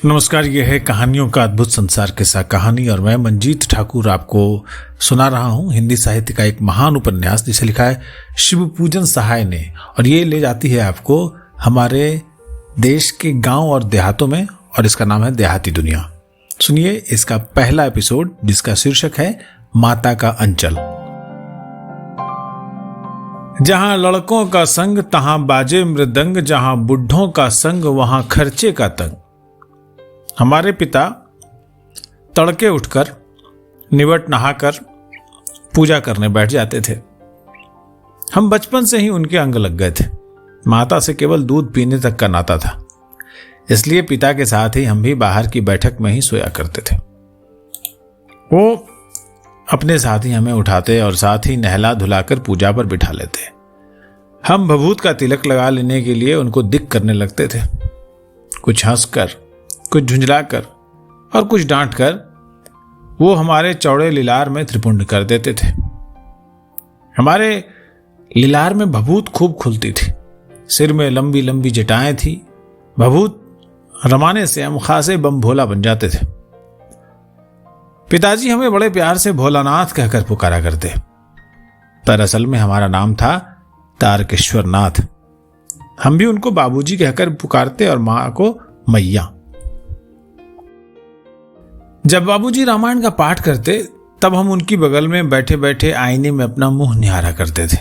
नमस्कार, यह है कहानियों का अद्भुत संसार के साथ कहानी और मैं मंजीत ठाकुर आपको सुना रहा हूं हिंदी साहित्य का एक महान उपन्यास जिसे लिखा है शिव पूजन सहाय ने। और ये ले जाती है आपको हमारे देश के गांव और देहातों में, और इसका नाम है देहाती दुनिया। सुनिए इसका पहला एपिसोड जिसका शीर्षक है माता का अंचल। जहां लड़कों का संग तहां बाजे मृदंग, जहां बुढ़ों का संग वहां खर्चे का तंग। हमारे पिता तड़के उठकर निवट नहाकर पूजा करने बैठ जाते थे। हम बचपन से ही उनके अंग लग गए थे। माता से केवल दूध पीने तक का नाता था, इसलिए पिता के साथ ही हम भी बाहर की बैठक में ही सोया करते थे। वो अपने साथ ही हमें उठाते और साथ ही नहला धुलाकर पूजा पर बिठा लेते। हम भभूत का तिलक लगा लेने के लिए उनको दिक करने लगते थे। कुछ हंसकर, कुछ झुंझलाकर और कुछ डांटकर वो हमारे चौड़े लिलार में त्रिपुंड कर देते थे। हमारे लिलार में भभूत खूब खुलती थी, सिर में लंबी लंबी जटाएं थी। भभूत रमाने से हम खासे बम भोला बन जाते थे। पिताजी हमें बड़े प्यार से भोलानाथ कहकर पुकारा करते, पर असल में हमारा नाम था तारकेश्वर नाथ। हम भी उनको बाबूजी कहकर पुकारते और मां को मैया। जब बाबूजी रामायण का पाठ करते तब हम उनकी बगल में बैठे बैठे आईने में अपना मुंह निहारा करते थे।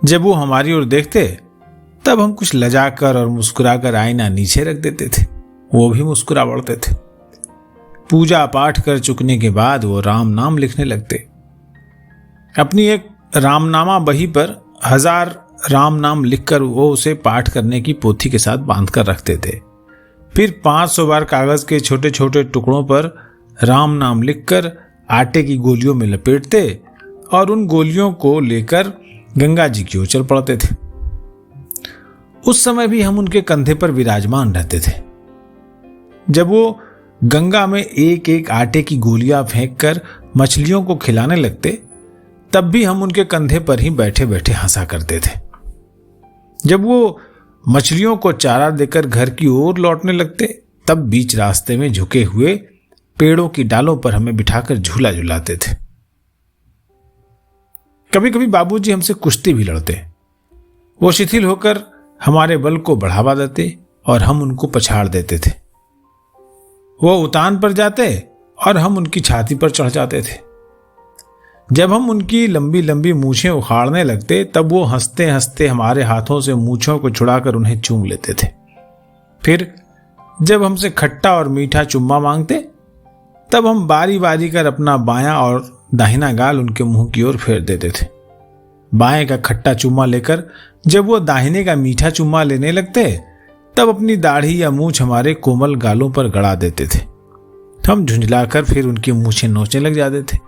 जब वो हमारी ओर देखते तब हम कुछ लजाकर और मुस्कुराकर आईना नीचे रख देते थे। वो भी मुस्कुरा पड़ते थे। पूजा पाठ कर चुकने के बाद वो राम नाम लिखने लगते। अपनी एक रामनामा बही पर 1000 राम नाम लिखकर वो उसे पाठ करने की पोथी के साथ बांध कर रखते थे। फिर 500 बार कागज के छोटे छोटे टुकड़ों पर राम नाम लिखकर आटे की गोलियों में लपेटते और उन गोलियों को लेकर गंगा जी की ओर चल पड़ते थे। उस समय भी हम उनके कंधे पर विराजमान रहते थे। जब वो गंगा में एक एक आटे की गोलियां फेंक कर मछलियों को खिलाने लगते तब भी हम उनके कंधे पर ही बैठे बैठे हंसा करते थे। जब वो मछलियों को चारा देकर घर की ओर लौटने लगते तब बीच रास्ते में झुके हुए पेड़ों की डालों पर हमें बिठाकर झूला झुलाते थे। कभी कभी बाबूजी हमसे कुश्ती भी लड़ते। वो शिथिल होकर हमारे बल को बढ़ावा देते और हम उनको पछाड़ देते थे। वो उतान पर जाते और हम उनकी छाती पर चढ़ जाते थे। जब हम उनकी लंबी लंबी मूछें उखाड़ने लगते तब वो हंसते हंसते हमारे हाथों से मूछों को छुड़ाकर उन्हें चूम लेते थे। फिर जब हमसे खट्टा और मीठा चुम्मा मांगते तब हम बारी बारी कर अपना बायां और दाहिना गाल उनके मुंह की ओर फेर देते थे। बाएं का खट्टा चुम्मा लेकर जब वो दाहिने का मीठा चुम्मा लेने लगते तब अपनी दाढ़ी या मूछ हमारे कोमल गालों पर गड़ा देते थे। हम झुंझलाकर फिर उनकी मूछें नोचने लग जाते थे।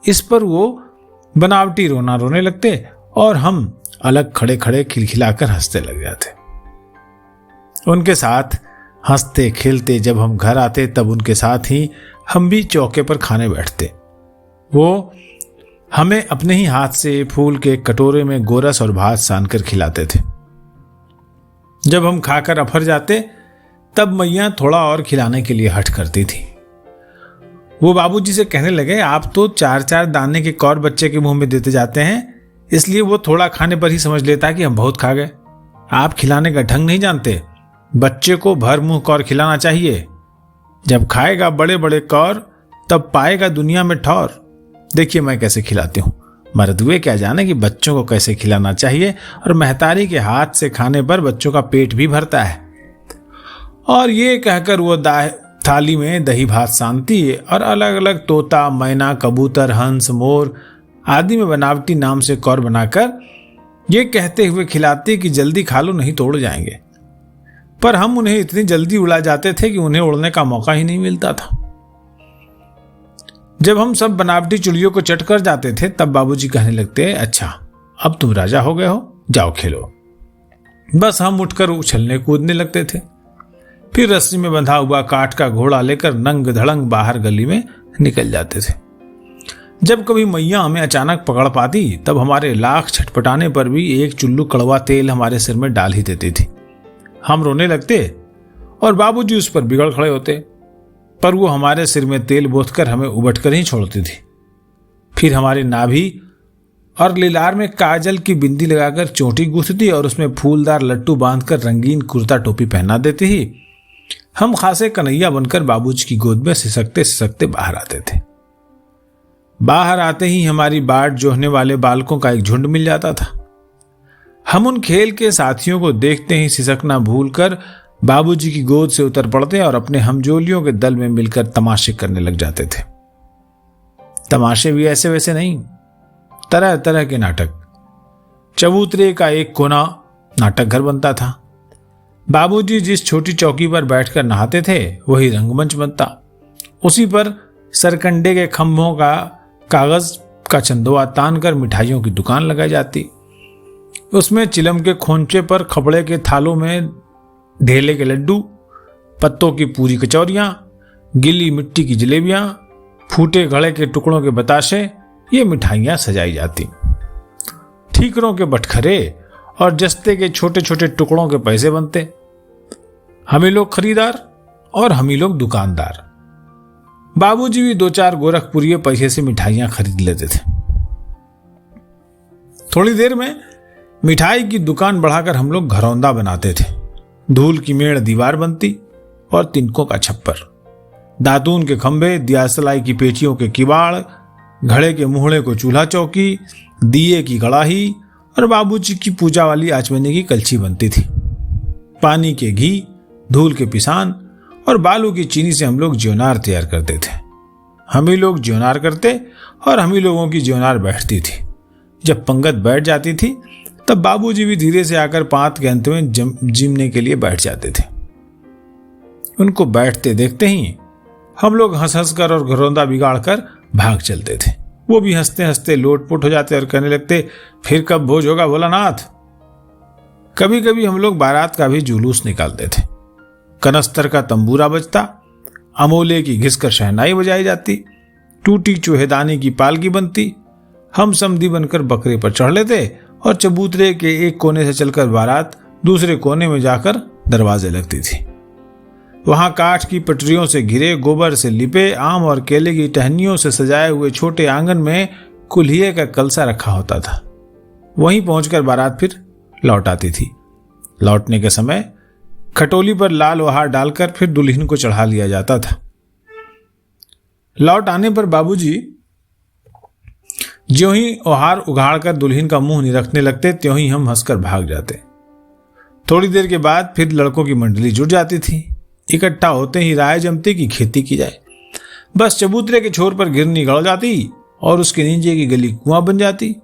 इस पर वो बनावटी रोना रोने लगते और हम अलग खड़े खड़े खिलखिलाकर हंसते लग जाते। उनके साथ हंसते खेलते जब हम घर आते तब उनके साथ ही हम भी चौके पर खाने बैठते। वो हमें अपने ही हाथ से फूल के कटोरे में गोरस और भात सानकर खिलाते थे। जब हम खाकर अफर जाते तब मैया थोड़ा और खिलाने के लिए हठ करती थी। वो बाबूजी से कहने लगे, आप तो 4-4 दाने के कौर बच्चे के मुंह में देते जाते हैं, इसलिए वो थोड़ा खाने पर ही समझ लेता कि हम बहुत खा गए। आप खिलाने का ढंग नहीं जानते। बच्चे को भर मुंह कौर खिलाना चाहिए। जब खाएगा बड़े बड़े कौर तब पाएगा दुनिया में ठौर। देखिए मैं कैसे खिलाती हूँ। मर्दुए क्या जाने कि बच्चों को कैसे खिलाना चाहिए, और महतारी के हाथ से खाने पर बच्चों का पेट भी भरता है। और ये कहकर वो थाली में दही भात सानती और अलग अलग तोता, मैना, कबूतर, हंस, मोर आदि में बनावटी नाम से कौर बनाकर ये कहते हुए खिलाती कि जल्दी खा लो नहीं तो उड़ जाएंगे। पर हम उन्हें इतनी जल्दी उड़ा जाते थे कि उन्हें उड़ने का मौका ही नहीं मिलता था। जब हम सब बनावटी चुड़ियों को चट कर जाते थे तब बाबूजी कहने लगते, अच्छा अब तुम राजा हो गए हो, जाओ खेलो। बस हम उठकर उछलने कूदने लगते थे। फिर रस्सी में बंधा हुआ काठ का घोड़ा लेकर नंग धड़ंग बाहर गली में निकल जाते थे। जब कभी मैया हमें अचानक पकड़ पाती तब हमारे लाख छटपटाने पर भी एक चुल्लू कड़वा तेल हमारे सिर में डाल ही देती थी। हम रोने लगते और बाबूजी उस पर बिगड़ खड़े होते, पर वो हमारे सिर में तेल बोथ कर हमें उबट कर ही छोड़ती थी। फिर हमारी नाभि और लीलार में काजल की बिंदी लगाकर चोटी गूंथती और उसमें फूलदार लट्टू बांधकर रंगीन कुर्ता टोपी पहना देती ही हम खासे कन्हैया बनकर बाबूजी की गोद में सिसकते सिसकते बाहर आते थे। बाहर आते ही हमारी बाट जोहने वाले बालकों का एक झुंड मिल जाता था। हम उन खेल के साथियों को देखते ही सिसकना भूलकर बाबूजी की गोद से उतर पड़ते और अपने हमजोलियों के दल में मिलकर तमाशे करने लग जाते थे। तमाशे भी ऐसे वैसे नहीं, तरह तरह के नाटक। चबूतरे का एक कोना नाटक घर बनता था। बाबूजी जिस छोटी चौकी पर बैठकर नहाते थे वही रंगमंच बनता। उसी पर सरकंडे के खंभों का कागज का चंदोआ तान कर मिठाइयों की दुकान लगाई जाती। उसमें चिलम के खोंचे पर खपड़े के थालों में ढेले के लड्डू, पत्तों की पूरी कचौरियां, गिली मिट्टी की जलेबियां, फूटे घड़े के टुकड़ों के बताशे, ये मिठाइयां सजाई जाती। ठीकरों के बटखरे और जस्ते के छोटे छोटे टुकड़ों के पैसे बनते। हम ही लोग खरीदार और हम ही लोग दुकानदार। बाबूजी भी 2-4 गोरखपुरिये पैसे से मिठाइयां खरीद लेते थे। थोड़ी देर में मिठाई की दुकान बढ़ाकर हम लोग घरौंदा बनाते थे। धूल की मेड़ दीवार बनती और तिनकों का छप्पर, दातून के खंभे, दियासलाई की पेटियों के किवाड़, घड़े के मुहड़े को चूल्हा चौकी, दिए की कड़ाही और बाबूजी की पूजा वाली आचमने की कलछी बनती थी। पानी के घी, धूल के पिसान और बालू की चीनी से हम लोग ज्योनार तैयार करते थे। हम ही लोग ज्योनार करते और हम ही लोगों की ज्योनार बैठती थी। जब पंगत बैठ जाती थी तब बाबूजी भी धीरे से आकर पांत के अंत में जिमने के लिए बैठ जाते थे। उनको बैठते देखते ही हम लोग हंस हंस कर और घरौंदा बिगाड़ कर भाग चलते थे। वो भी हंसते हंसते लोटपोट हो जाते और कहने लगते, फिर कब भोज होगा भोलानाथ। कभी कभी हम लोग बारात का भी जुलूस निकालते थे। कनस्तर का तंबूरा बजता, अमोले की घिसकर शहनाई बजाई जाती, टूटी चूहेदानी की पालकी बनती। हम समधी बनकर बकरे पर चढ़ लेते और चबूतरे के एक कोने से चलकर बारात दूसरे कोने में जाकर दरवाजे लगती थी। वहां काठ की पटरियों से घिरे, गोबर से लिपे, आम और केले की टहनियों से सजाए हुए छोटे आंगन में कुल्हिए का कलसा रखा होता था। वहीं पहुंचकर बारात फिर लौट आती थी। लौटने के समय खटोली पर लाल ओहार डालकर फिर दुल्हन को चढ़ा लिया जाता था। लौट आने पर बाबूजी ज्यों ही ओहार उघाड़कर दुल्हन का मुंह निरखने लगते त्यों ही हम हंसकर भाग जाते। थोड़ी देर के बाद फिर लड़कों की मंडली जुट जाती थी। इकट्ठा होते ही राय जमती कि खेती की जाए। बस चबूतरे के छोर पर गिरनी गड़ जाती और उसके नीचे की गली कुआं बन जाती।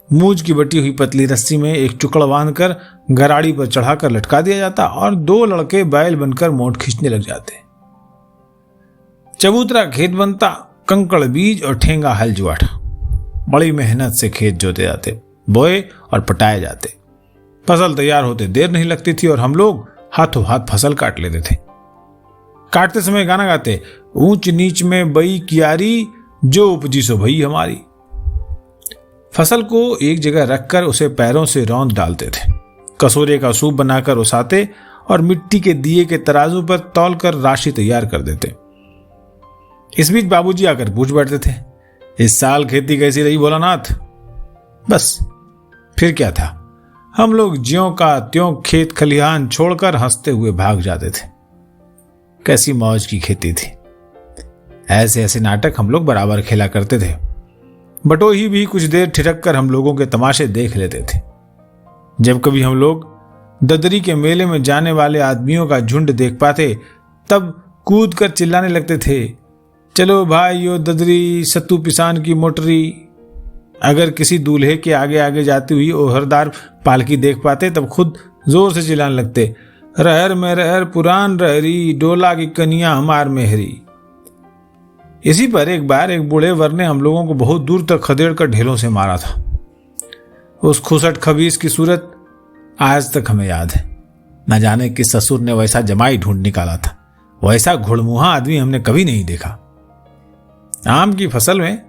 मूंज की बटी हुई पतली रस्सी में एक टुकड़ा बांधकर गराड़ी पर चढ़ाकर लटका दिया जाता और 2 लड़के बैल बनकर मोट खींचने लग जाते। चबूतरा खेत बनता, कंकड़ बीज और ठेंगा हल जुआठा। बड़ी मेहनत से खेत जोते जाते, बोए और पटाए जाते। फसल तैयार होते देर नहीं लगती थी और हम लोग हाथों हाथ फसल काट लेते थे। काटते समय गाना गाते, ऊंच नीच में बई कियारी, जो उपजी सो भई हमारी। फसल को एक जगह रखकर उसे पैरों से रौंद डालते थे। कसोरे का सूप बनाकर उसाते और मिट्टी के दिए के तराजू पर तौल कर राशि तैयार कर देते। इस बीच बाबूजी आकर पूछ बैठते थे, इस साल खेती कैसी रही भोलानाथ। बस फिर क्या था, हम लोग ज्यों का त्यों खेत खलिहान छोड़कर हंसते हुए भाग जाते थे। कैसी मौज की खेती थी। ऐसे ऐसे नाटक हम लोग बराबर खेला करते थे। बटोही भी कुछ देर ठिठक कर हम लोगों के तमाशे देख लेते थे। जब कभी हम लोग ददरी के मेले में जाने वाले आदमियों का झुंड देख पाते तब कूद कर चिल्लाने लगते थे, चलो भाई यो ददरी सत्तू पिसान की मोटरी। अगर किसी दूल्हे के आगे आगे जाती हुई ओहरदार पालकी देख पाते तब खुद जोर से चिल्लाने लगते, रहर में रहर पुरान रहरी, डोला की कनिया हमार मेहरी। इसी पर एक बार एक बूढ़े वर ने हम लोगों को बहुत दूर तक खदेड़ कर ढेलों से मारा था। उस खुसट खबीस की सूरत आज तक हमें याद है। न जाने किस ससुर ने वैसा जमाई ढूंढ निकाला था। वैसा घुड़मुहा आदमी हमने कभी नहीं देखा। आम की फसल में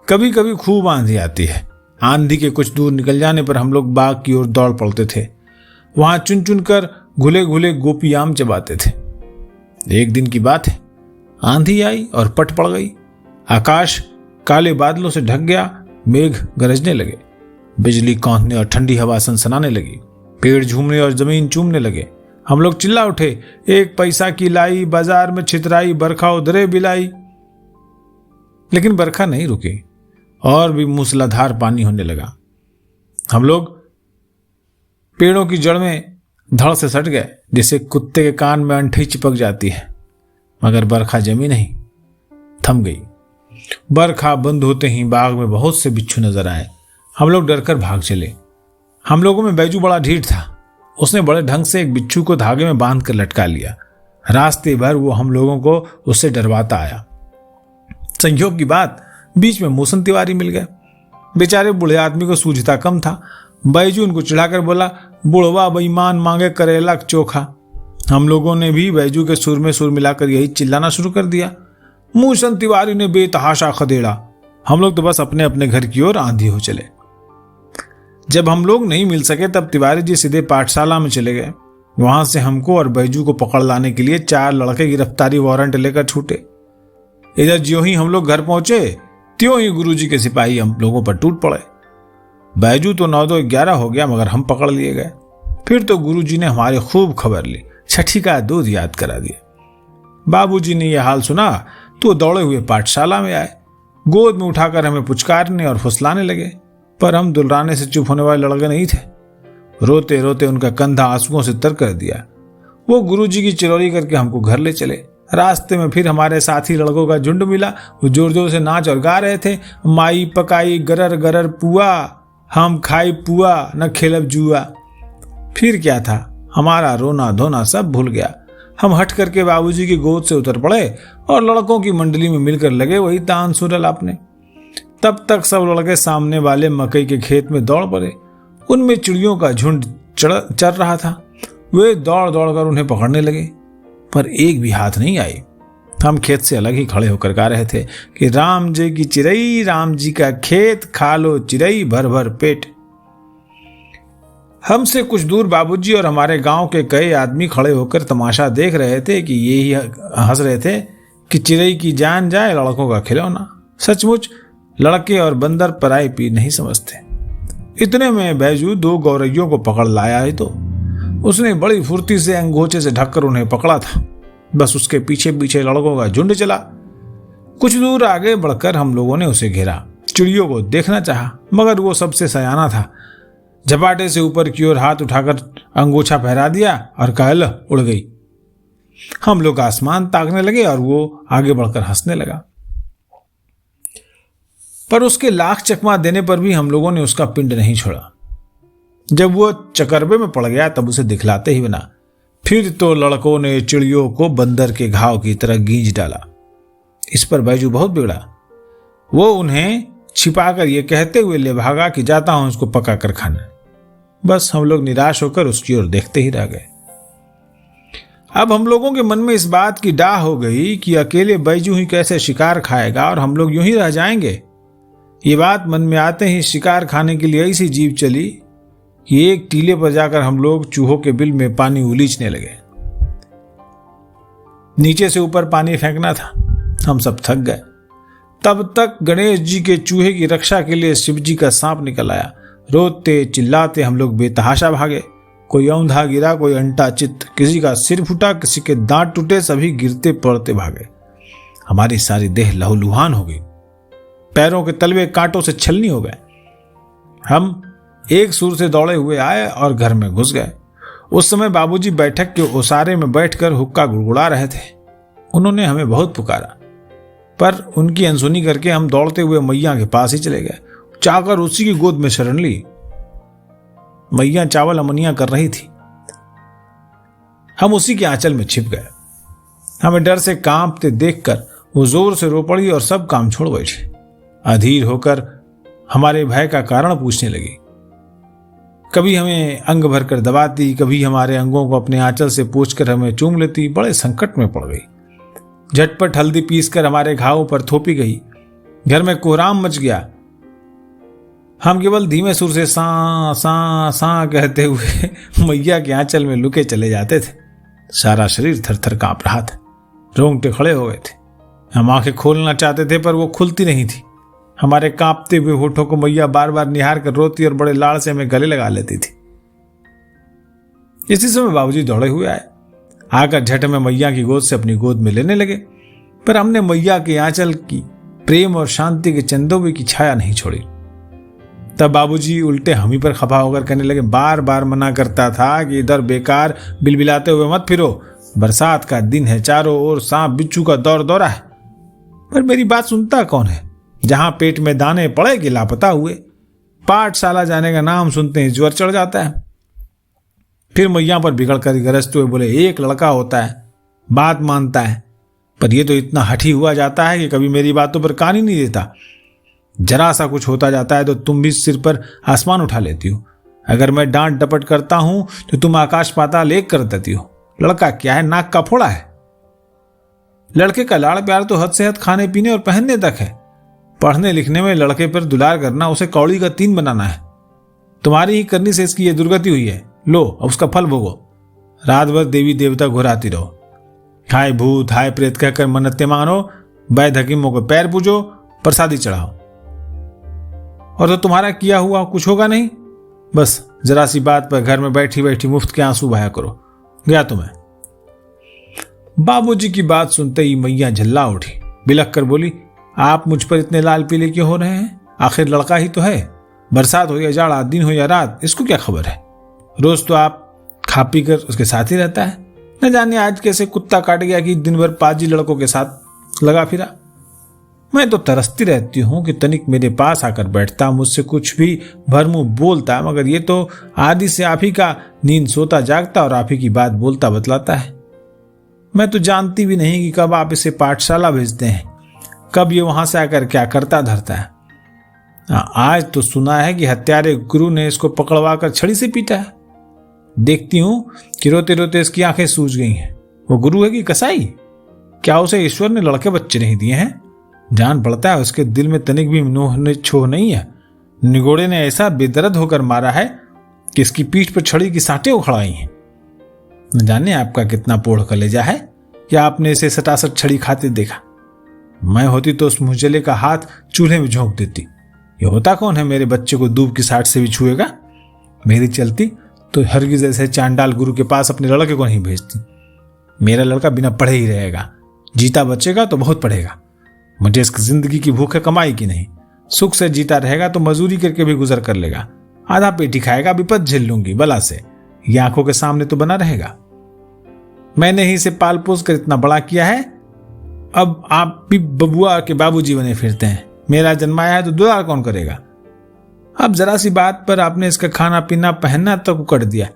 कभी कभी खूब आंधी आती है। आंधी के कुछ दूर निकल जाने पर हम लोग बाग की ओर दौड़ पड़ते थे। वहां चुन चुन कर घुले घुले गोपी आम चबाते थे। एक दिन की बात है, आंधी आई और पट पड़ गई। आकाश काले बादलों से ढक गया, मेघ गरजने लगे, बिजली कौंधने और ठंडी हवा सनसनाने लगी, पेड़ झूमने और जमीन चूमने लगे। हम लोग चिल्ला उठे, 1 पैसा की लाई, बाजार में छितराई, बरखा उधरे बिलाई। लेकिन बरखा नहीं रुकी और भी मूसलाधार पानी होने लगा। हम लोग पेड़ों की जड़ में धड़ से सट गए, जैसे कुत्ते के कान में अंठी चिपक जाती है, मगर बरखा जमी नहीं, थम गई। बरखा बंद होते ही बाग में बहुत से बिच्छू नजर आए। हम लोग डरकर भाग चले। हम लोगों में बैजू बड़ा ढीठ था। उसने बड़े ढंग से एक बिच्छू को धागे में बांध कर लटका लिया। रास्ते भर वो हम लोगों को उससे डरवाता आया। संयोग की बात, बीच में मोहसन तिवारी मिल गए। बेचारे बूढ़े आदमी को सूझता कम था। बैजू उनको चिढ़ाकर बोला, बुढ़वा बेईमान मांगे करेला चोखा। हम लोगों ने भी बैजू के सुर में सुर मिलाकर यही चिल्लाना शुरू कर दिया। मोहसन तिवारी ने बेतहाशा खदेड़ा। हम लोग तो बस अपने अपने घर की ओर आंधी हो चले। जब हम लोग नहीं मिल सके तब तिवारी जी सीधे पाठशाला में चले गए। वहां से हमको और बैजू को पकड़ लाने के लिए 4 लड़के गिरफ्तारी वारंट लेकर छूटे। इधर ज्यों ही हम लोग घर पहुंचे त्यों ही गुरुजी के सिपाही हम लोगों पर टूट पड़े। बैजू तो 9-11 हो गया, मगर हम पकड़ लिए गए। फिर तो गुरुजी ने हमारी खूब खबर ली, छठी का दूध याद करा दिया। बाबूजी ने यह हाल सुना तो दौड़े हुए पाठशाला में आए। गोद में उठाकर हमें पुचकारने और फुसलाने लगे, पर हम दुलराने से चुप होने वाले लड़के नहीं थे। रोते रोते उनका कंधा आंसुओं से तर कर दिया। वो गुरुजी की चिरौरी करके हमको घर ले चले। रास्ते में फिर हमारे साथी लड़कों का झुंड मिला। वो जोर जोर से नाच और गा रहे थे, माई पकाई गरर गरर पुआ, हम खाई पुआ न खेलब जुआ। फिर क्या था, हमारा रोना धोना सब भूल गया। हम हट करके बाबूजी की गोद से उतर पड़े और लड़कों की मंडली में मिलकर लगे वही तान सुरल आपने। तब तक सब लड़के सामने वाले मकई के खेत में दौड़ पड़े। उनमें चिड़ियों का झुंड चल रहा था। वे दौड़ दौड़ कर उन्हें पकड़ने लगे, पर एक भी हाथ नहीं आई। हम खेत से अलग ही खड़े होकर गा रहे थे कि राम जी की चिड़ई, राम जी का खेत, खा लो चिड़ई भर भर पेट। हमसे कुछ दूर बाबूजी और हमारे गांव के कई आदमी खड़े होकर तमाशा देख रहे थे कि ये ही हंस रहे थे कि चिड़ई की जान जाए लड़कों का खिलौना। सचमुच लड़के और बंदर पराई पीर नहीं समझते। इतने में बैजू 2 गौरैयों को पकड़ लाया है, तो उसने बड़ी फुर्ती से अंगोछे से ढककर उन्हें पकड़ा था। बस उसके पीछे पीछे लड़कों का झुंड चला। कुछ दूर आगे बढ़कर हम लोगों ने उसे घेरा। चिड़ियों को देखना चाहा, मगर वो सबसे सयाना था। झपाटे से ऊपर की ओर हाथ उठाकर अंगोछा फहरा दिया और कहा, ल उड़ गई। हम लोग आसमान ताकने लगे और वो आगे बढ़कर हंसने लगा। पर उसके लाख चकमा देने पर भी हम लोगों ने उसका पिंड नहीं छोड़ा। जब वो चकरबे में पड़ गया तब उसे दिखलाते ही बना। फिर तो लड़कों ने चिड़ियों को बंदर के घाव की तरह गींज डाला। इस पर बैजू बहुत बिगड़ा। वो उन्हें छिपाकर ये कहते हुए ले भागा कि जाता हूं उसको पका कर खाना। बस हम लोग निराश होकर उसकी ओर देखते ही रह गए। अब हम लोगों के मन में इस बात की डाह हो गई कि अकेले बैजू ही कैसे शिकार खाएगा और हम लोग यूं ही रह जाएंगे। ये बात मन में आते ही शिकार खाने के लिए ऐसी जीभ चली कि एक टीले पर जाकर हम लोग चूहों के बिल में पानी उलीचने लगे। नीचे से ऊपर पानी फेंकना था। हम सब थक गए। तब तक गणेश जी के चूहे की रक्षा के लिए शिव जी का सांप निकल आया। रोते चिल्लाते हम लोग बेतहाशा भागे। कोई औंधा गिरा, कोई अंटा चित्त, किसी का सिर फूटा, किसी के दांत टूटे, सभी गिरते पड़ते भागे। हमारी सारी देह लहूलुहान हो गई। पैरों के तलवे कांटों से छलनी हो गए। हम एक सुर से दौड़े हुए आए और घर में घुस गए। उस समय बाबूजी बैठक के ओसारे में बैठकर हुक्का गुड़गुड़ा रहे थे। उन्होंने हमें बहुत पुकारा, पर उनकी अनसुनी करके हम दौड़ते हुए मैया के पास ही चले गए। चाकर उसी की गोद में शरण ली। मैया चावल अमनिया कर रही थी। हम उसी के आंचल में छिप गए। हमें डर से कांपते देखकर वो जोर से रो पड़ी और सब काम छोड़ बैठे। अधीर होकर हमारे भय का कारण पूछने लगी। कभी हमें अंग भरकर दबाती, कभी हमारे अंगों को अपने आंचल से पोंछकर हमें चूम लेती। बड़े संकट में पड़ गई। झटपट हल्दी पीसकर हमारे घावों पर थोपी गई। घर में कोहराम मच गया। हम केवल धीमे सुर से सा सा सा कहते हुए मैया के आंचल में लुके चले जाते थे। सारा शरीर थर थर कांप रहा था। रोंगटे खड़े हो गए थे। हम आंखें खोलना चाहते थे पर वो खुलती नहीं थी। हमारे कांपते हुए होठों को मैया बार बार निहार कर रोती और बड़े लाड़ से हमें गले लगा लेती थी। इसी समय बाबूजी दौड़े हुए आए। आकर झट में मैया की गोद से अपनी गोद में लेने लगे, पर हमने मैया के आंचल की प्रेम और शांति के चंदोबे की छाया नहीं छोड़ी। तब बाबूजी उल्टे हम ही पर खफा होकर कहने लगे, बार बार मना करता था कि इधर बेकार बिलबिलाते हुए मत फिरो, बरसात का दिन है, चारों ओर सांप बिच्छू का दौर दौरा है। पर मेरी बात सुनता कौन है? जहां पेट में दाने पड़े कि लापता हुए। पाठशाला जाने का नाम सुनते ही ज्वर चढ़ जाता है। फिर मैया पर बिगड़ कर गरजते हुए बोले, एक लड़का होता है, बात मानता है, पर यह तो इतना हठी हुआ जाता है कि कभी मेरी बातों पर कान ही नहीं देता। जरा सा कुछ होता जाता है तो तुम भी सिर पर आसमान उठा लेती हो। अगर मैं डांट डपट करता हूं तो तुम आकाश पाताल एक कर देती हो। लड़का क्या है, नाक का फोड़ा है। लड़के का लाड़ प्यार तो हद से हद खाने पीने और पहनने तक है। पढ़ने लिखने में लड़के पर दुलार करना, उसे कौड़ी का तीन बनाना है। तुम्हारी ही करनी से इसकी ये दुर्गति हुई है। लो अब उसका फल भोगो। रात भर देवी देवता घुराती रहो, हाय भूत हाय प्रेत कहकर मन्नतें मानो, वैद्य हकीमों को पैर पूजो, प्रसादी चढ़ाओ, और तो तुम्हारा किया हुआ कुछ होगा नहीं। बस जरा सी बात पर घर में बैठी बैठी मुफ्त के आंसू बहाया करो। गया तुम्हें। बाबूजी की बात सुनते ही मैया झल्ला उठी, बिलख कर बोली, आप मुझ पर इतने लाल पीले क्यों हो रहे हैं? आखिर लड़का ही तो है। बरसात हो या जाड़ा, दिन हो या रात, इसको क्या खबर है? रोज तो आप खा पी कर उसके साथ ही रहता है। न जाने आज कैसे कुत्ता काट गया कि दिन भर पाजी लड़कों के साथ लगा फिरा। मैं तो तरसती रहती हूं कि तनिक मेरे पास आकर बैठता, मुझसे कुछ भी भरमुंह बोलता, मगर ये तो आदि से आप ही का नींद सोता जागता और आप ही की बात बोलता बतलाता है। मैं तो जानती भी नहीं कि कब आप इसे पाठशाला भेजते हैं, कब ये वहां से आकर क्या करता धरता है। आज तो सुना है कि हत्यारे गुरु ने इसको पकड़वा कर छड़ी से पीटा है। देखती हूं कि रोते रोते इसकी आंखें सूज गई हैं। वो गुरु है कि कसाई? क्या उसे ईश्वर ने लड़के बच्चे नहीं दिए हैं? जान पड़ता है उसके दिल में तनिक भी नोह छोह नहीं है। निगोड़े ने ऐसा बेदर्द होकर मारा है कि इसकी पीठ पर छड़ी की सांटें उखड़ाई हैं। न जाने आपका कितना पोढ़ कलेजा है, या आपने इसे सटासट छड़ी खाते देखा। मैं होती तो उस मुंहजले का हाथ चूल्हे में झोंक देती। ये होता कौन है मेरे बच्चे को दूब की साठ से भी छुएगा? मेरी चलती तो हरगिज ऐसे चांडाल गुरु के पास अपने लड़के को नहीं भेजती। मेरा लड़का बिना पढ़े ही रहेगा, जीता बचेगा तो बहुत पढ़ेगा। मुझे इस जिंदगी की भूख है कमाई की नहीं। सुख से जीता रहेगा तो मजदूरी करके भी गुजर कर लेगा। आधा पेटी खाएगा, विपद झेल लूंगी बला से, ये आंखों के सामने तो बना रहेगा। मैंने ही इसे पाल पोस कर इतना बड़ा किया है, अब आप भी बबुआ के बाबूजी बने फिरते हैं। मेरा जन्माया है तो दुलार कौन करेगा? अब जरा सी बात पर आपने इसका खाना पीना पहनना तक उकड़ दिया।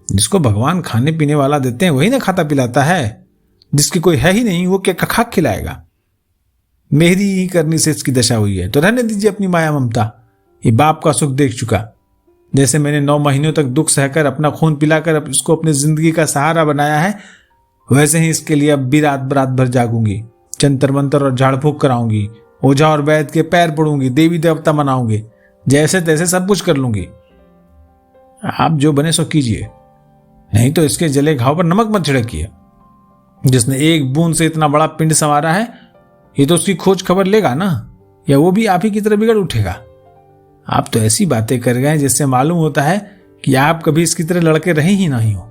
जिसको भगवान खाने पीने वाला देते हैं वही ना खाता पिलाता है। जिसकी कोई है ही नहीं वो क्या खाक खिलाएगा? मेरी ही करनी से इसकी दशा हुई है, तो रहने दीजिए अपनी माया ममता। ये बाप का सुख देख चुका। जैसे मैंने 9 महीनों तक दुख सहकर अपना खून पिलाकर इसको अपनी जिंदगी का सहारा बनाया है, वैसे ही इसके लिए अब भी रात बरात भर जागूंगी, जंतर मंतर और झाड़ फूक कराऊंगी, ओझा और वैद्य के पैर पड़ूंगी, देवी देवता मनाऊंगी, जैसे तैसे सब कुछ कर लूंगी। आप जो बने सो कीजिए, नहीं तो इसके जले घाव पर नमक मत छिड़किए। जिसने एक बूंद से इतना बड़ा पिंड संवारा है, ये तो उसकी खोज खबर लेगा ना, या वो भी आप ही की तरह बिगड़ उठेगा। आप तो ऐसी बातें कर गए जिससे मालूम होता है कि आप कभी इसकी तरह लड़के रहे ही नहीं हो।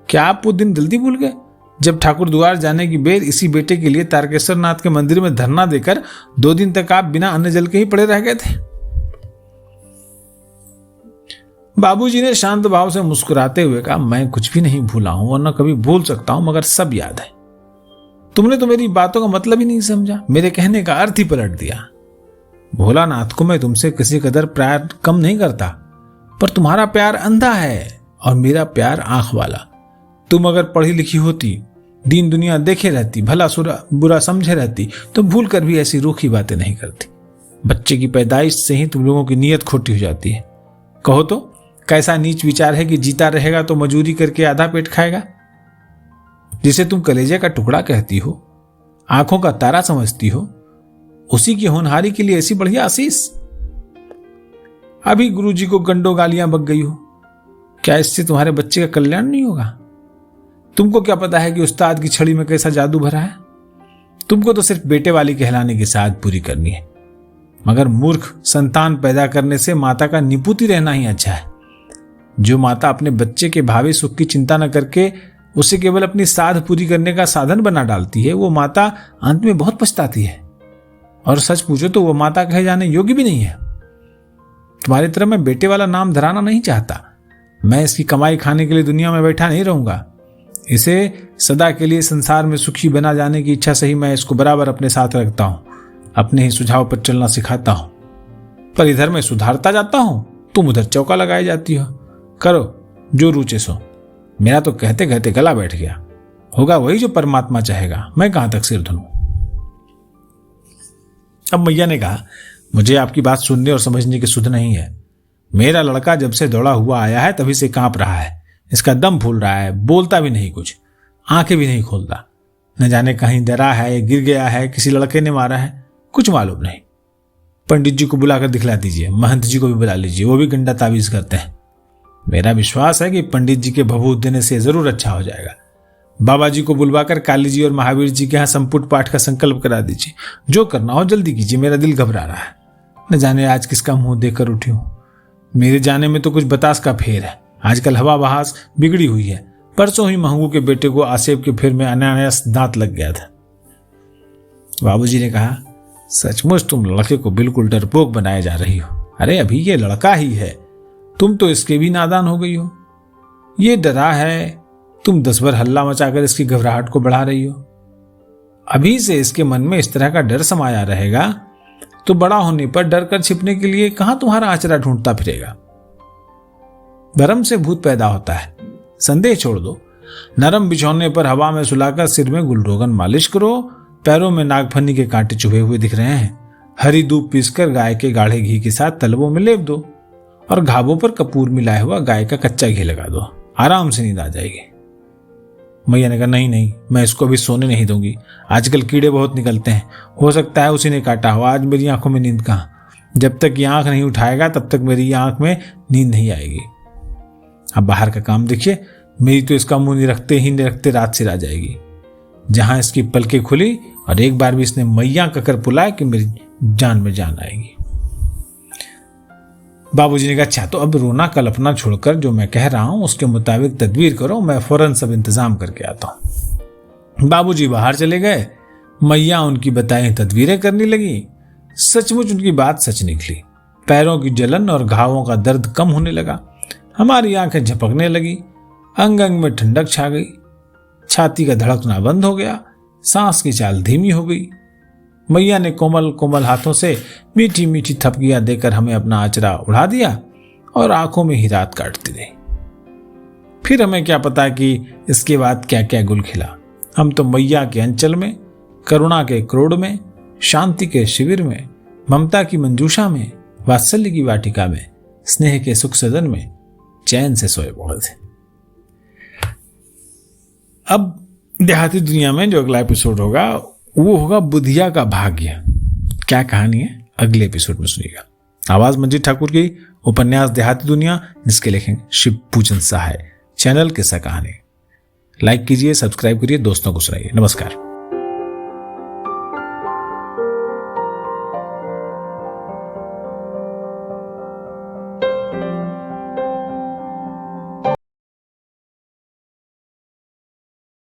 क्या आप वो दिन जल्दी भूल गए जब ठाकुर द्वार जाने की बेर इसी बेटे के लिए तारकेश्वर नाथ के मंदिर में धरना देकर 2 दिन तक आप बिना अन्न जल के ही पड़े रह गए थे? बाबूजी ने शांत भाव से मुस्कुराते हुए कहा, मैं कुछ भी नहीं भूला हूं और न कभी भूल सकता हूं, मगर सब याद है। तुमने तो मेरी बातों का मतलब ही नहीं समझा, मेरे कहने का अर्थ ही पलट दिया। भोलानाथ को मैं तुमसे किसी कदर प्यार कम नहीं करता, पर तुम्हारा प्यार अंधा है और मेरा प्यार आंख वाला। तुम अगर पढ़ी लिखी होती, दीन दुनिया देखे रहती, भला बुरा समझे रहती, तो भूल कर भी ऐसी रूखी बातें नहीं करती। बच्चे की पैदाइश से ही तुम लोगों की नीयत खोटी हो जाती है। कहो तो कैसा नीच विचार है कि जीता रहेगा तो मजूरी करके आधा पेट खाएगा। जिसे तुम कलेजे का टुकड़ा कहती हो, आंखों का तारा समझती हो, उसी की होनहारी के लिए ऐसी बढ़िया आशीष। अभी गुरुजी को गंडो गालियां बक गई हो, क्या इससे तुम्हारे बच्चे का कल्याण नहीं होगा? तुमको क्या पता है कि उस्ताद की छड़ी में कैसा जादू भरा है? तुमको तो सिर्फ बेटे वाली कहलाने की साध पूरी करनी है। मगर मूर्ख, संतान पैदा करने से माता का निपुती रहना ही अच्छा है। जो माता अपने बच्चे के भावी सुख की चिंता न करके उसे केवल अपनी साध पूरी करने का साधन बना डालती है, वो माता अंत में बहुत पछताती है। और सच पूछो तो वो माता कहे जाने योग्य भी नहीं है। तुम्हारी तरह मैं बेटे वाला नाम धराना नहीं चाहता। मैं इसकी कमाई खाने के लिए दुनिया में बैठा नहीं रहूंगा। इसे सदा के लिए संसार में सुखी बना जाने की इच्छा से ही मैं इसको बराबर अपने साथ रखता हूं, अपने ही सुझाव पर चलना सिखाता हूं। पर इधर मैं सुधारता जाता हूं, तुम उधर चौका लगाई जाती हो। करो जो रुचे सो। मेरा तो कहते कहते गला बैठ गया। होगा वही जो परमात्मा चाहेगा, मैं कहां तक सिर धुनूं। अब मैया ने कहा, मुझे आपकी बात सुनने और समझने की सुध नहीं है। मेरा लड़का जब से दौड़ा हुआ आया है तभी से कांप रहा है। इसका दम फूल रहा है, बोलता भी नहीं कुछ, आंखें भी नहीं खोलता। न जाने कहीं डरा है, गिर गया है, किसी लड़के ने मारा है, कुछ मालूम नहीं। पंडित जी को बुलाकर दिखला दीजिए, महंत जी को भी बुला लीजिए, वो भी गंडा तावीज करते हैं। मेरा विश्वास है कि पंडित जी के भभूत देने से जरूर अच्छा हो जाएगा। बाबा जी को बुलवाकर काली जी और महावीर जी के यहाँ संपुट पाठ का संकल्प करा दीजिए। जो करना हो जल्दी कीजिए, मेरा दिल घबरा रहा है। न जाने आज किसका मुंह देकर उठी हूं। मेरे जाने में तो कुछ बतास का फेर है। आजकल हवा बहास बिगड़ी हुई है। परसों ही महंगू के बेटे को आसेब के फेर में अनायास दांत लग गया था। बाबूजी ने कहा, सचमुच तुम लड़के को बिल्कुल डरपोक बनाए जा रही हो। अरे अभी ये लड़का ही है, तुम तो इसके भी नादान हो गई हो। ये डरा है, तुम 10 बार हल्ला मचाकर इसकी घबराहट को बढ़ा रही हो। अभी से इसके मन में इस तरह का डर समाया रहेगा तो बड़ा होने पर डर कर छिपने के लिए कहां तुम्हारा आचरा ढूंढता फिरेगा। भरम से भूत पैदा होता है, संदेह छोड़ दो। नरम बिछौने पर हवा में सुलाकर सिर में गुलरोगन मालिश करो। पैरों में नागफनी के कांटे चुभे हुए दिख रहे हैं, हरी दूध पीसकर गाय के गाढ़े घी के साथ तलवों में लेप दो और घावों पर कपूर मिलाया हुआ गाय का कच्चा घी लगा दो। आराम से नींद आ जाएगी। मैया ने कहा, नहीं नहीं, मैं इसको अभी सोने नहीं दूंगी। आजकल कीड़े बहुत निकलते हैं, हो सकता है उसी ने काटा हो। आज मेरी आंखों में नींद कहां। जब तक ये आंख नहीं उठाएगा तब तक मेरी आंख में नींद नहीं आएगी। अब बाहर का काम देखिए, मेरी तो इसका मुंह निरखते ही निरखते रात सिर आ जाएगी। जहां इसकी पलकें खुली और एक बार भी इसने मैया ककर पुलाया कि मेरी जान में जान आएगी। बाबूजी ने कहा, अच्छा तो अब रोना कल्पना छोड़कर जो मैं कह रहा हूं उसके मुताबिक तदबीर करो, मैं फौरन सब इंतजाम करके आता हूं। बाबूजी बाहर चले गए। मैया उनकी बताई तदबीरें करने लगी। सचमुच उनकी बात सच निकली। पैरों की जलन और घावों का दर्द कम होने लगा। हमारी आंखें झपकने लगी, अंग अंग में ठंडक छा गई, छाती का धड़कना बंद हो गया, सांस की चाल धीमी हो गई। मैया ने कोमल कोमल हाथों से मीठी मीठी थपकियां देकर हमें अपना आचरा उड़ा दिया और आंखों में ही रात काटती रही। फिर हमें क्या पता कि इसके बाद क्या क्या गुल खिला। हम तो मैया के अंचल में, करुणा के क्रोड़ में, शांति के शिविर में, ममता की मंजूषा में, वात्सल्य की वाटिका में, स्नेह के सुख सदन में चैन से सोए पड़े थे। अब देहाती दुनिया में जो अगला एपिसोड होगा वो होगा बुधिया का भाग्य। क्या कहानी है अगले एपिसोड में सुनिएगा। आवाज मंजीत ठाकुर की, उपन्यास देहाती दुनिया, जिसके लेखक शिव पूजन सहाय, चैनल किस्सा कहानी। लाइक कीजिए, सब्सक्राइब करिए, दोस्तों को सुनाइए। नमस्कार।